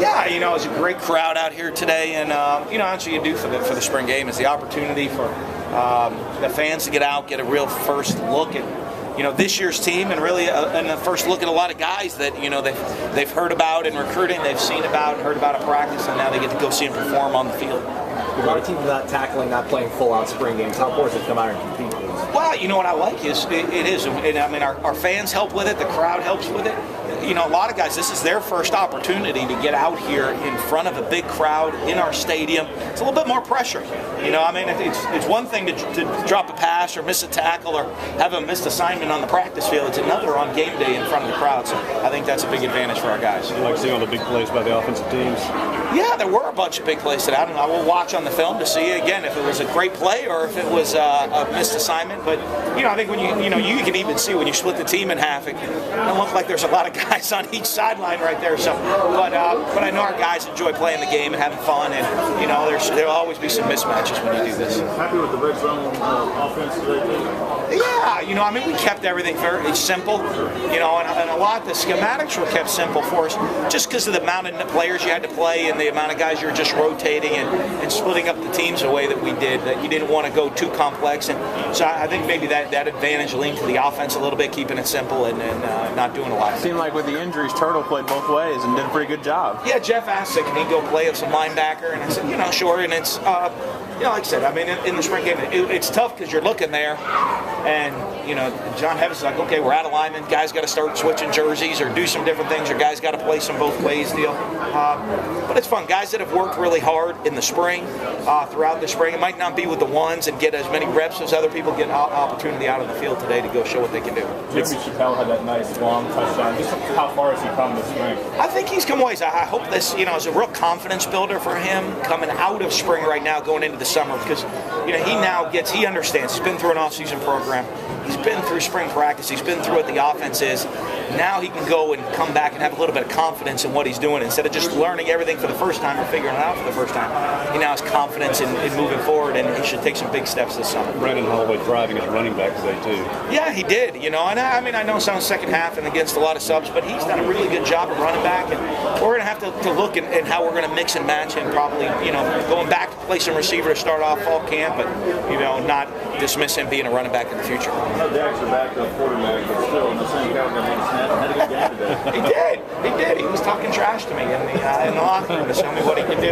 Yeah, it's a great crowd out here today, and that's what you do for the spring game is the opportunity for the fans to get out, get a real first look at this year's team, and really and the first look at a lot of guys that they've heard about in recruiting, they've seen about and heard about in practice, and now they get to go see them perform on the field. A lot of teams not tackling, not playing full-out spring games. How important is it to come out and compete? Well, what I like is it is. And I mean, our fans help with it. The crowd helps with it. A lot of guys, this is their first opportunity to get out here in front of a big crowd in our stadium. It's a little bit more pressure. I mean, it's one thing to drop a pass or miss a tackle or have a missed assignment on the practice field. It's another on game day in front of the crowd. So I think that's a big advantage for our guys. You like seeing all the big plays by the offensive teams? Yeah, there were a bunch of big plays today. I will watch on the film to see again if it was a great play or if it was a missed assignment. But I think when you can even see when you split the team in half, it don't look like there's a lot of guys on each sideline right there. So, but I know our guys enjoy playing the game and having fun, and there'll always be some mismatches when you do this. Happy with the red zone offense today? Yeah, I mean we kept everything very simple, and a lot of the schematics were kept simple for us, just because of the amount of players you had to play and the amount of guys you were just rotating and splitting up the teams the way that we did. That you didn't want to go too complex, and so I think maybe that advantage leaned to the offense a little bit, keeping it simple and not doing a lot. It seemed like with the injuries, Turtle played both ways and did a pretty good job. Yeah, Jeff asked, can he go play as a linebacker? And I said, sure. And it's, like I said, I mean, in the spring game, it's tough because you're looking there, and John Hevis is like, okay, we're out of linemen. Guys got to start switching jerseys or do some different things, or guys got to play some both ways deal. But it's fun. Guys that have worked really hard in the spring, throughout the spring, it might not be with the ones and get as many reps as other people get an opportunity out on the field today to go show what they can do. Jimmy Chappelle had that nice long touchdown. Just how far has he come this spring? I think he's come ways. I hope this, is a real confidence builder for him coming out of spring right now, going into the summer, because, he understands. He's been through an off-season program. He's been through spring practice. He's been through what the offense is. Now he can go and come back and have a little bit of confidence in what he's doing instead of just learning everything for the first time or figuring it out for the first time. He now has confidence in moving forward, and he should take some big steps this summer. Brandon Holloway thriving as a running back today, too. Yeah, he did, and I know some second half and against a lot of subs, but he's done a really good job of running back, and we're going to have to look at how we're going to mix and match him, probably, going back to play some receiver to start off fall camp, but, not dismiss him being a running back in the future. No, Dak's a backup quarterback, but still in the same category. Had a good game today. He did. He was talking trash to me in the locker room to show me what he could do.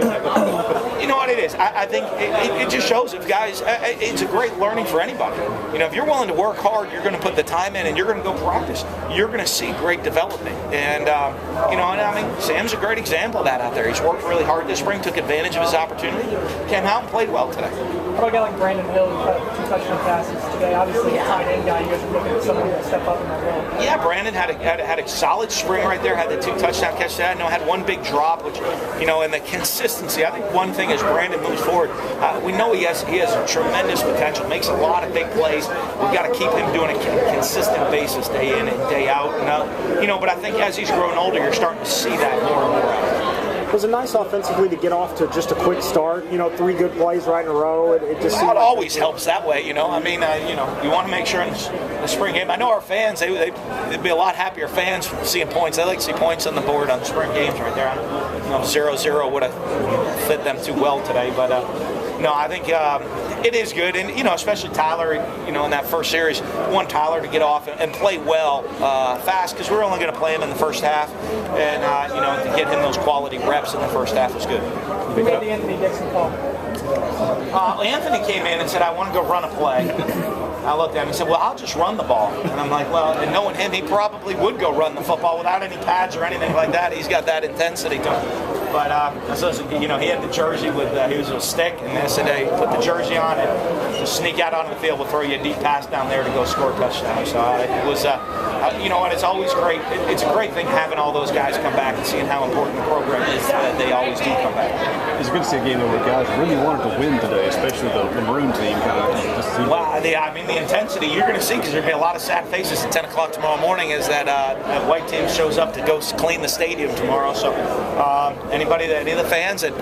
You know what it is? I think it just shows if guys, it's a great learning for anybody. If you're willing to work hard, you're going to put the time in and you're going to go practice. You're going to see great development. And, Sam's a great example of that out there. He's worked really hard this spring, took advantage of his opportunity, came out and played well today. How about a guy like Brandon Hill, who had 2 touchdown passes today? Obviously, a tight end guy. You guys are looking at someone to step up in that role. Yeah, Brandon had a solid spring right there. Had the 2 touchdown catches. I know had one big drop, which and the consistency. I think one thing as Brandon moves forward, we know he has tremendous potential. Makes a lot of big plays. We've got to keep him doing it on a consistent basis, day in and day out. But I think as he's growing older, you're starting to see that more and more out of him. It was nice offensively to get off to just a quick start. 3 good plays right in a row. It just it always helps that way. You want to make sure in the spring game. I know our fans, they'd be a lot happier fans seeing points. They like to see points on the board on the spring games right there. 0-0 would have fit them too well today, but I think it is good, and especially Tyler. In that first series, we want Tyler to get off and play well, fast, because we're only going to play him in the first half, and to get him those quality reps in the first half was good. Who made the Anthony Dixon call? Anthony came in and said, "I want to go run a play." I looked at him and said, well, I'll just run the ball. And I'm like, well, and knowing him, he probably would go run the football without any pads or anything like that. He's got that intensity to him. But, he had the jersey with, he was a stick, and I said, hey, put the jersey on and just sneak out onto the field. We'll throw you a deep pass down there to go score a touchdown. So it was, it's always great. It's a great thing having all those guys come back and seeing how important the program is that they always do come back. It's good to see a game where guys really wanted to win today, especially the Maroon team. Well, the intensity you're going to see, because there's going to be a lot of sad faces at 10 o'clock tomorrow morning as that white team shows up to go clean the stadium tomorrow. So any of the fans that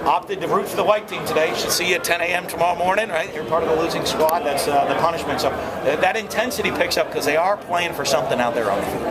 opted to root for the white team today should see you at 10 a.m. tomorrow morning, right? You're part of the losing squad. That's the punishment. So that intensity picks up because they are playing for something out there on the field.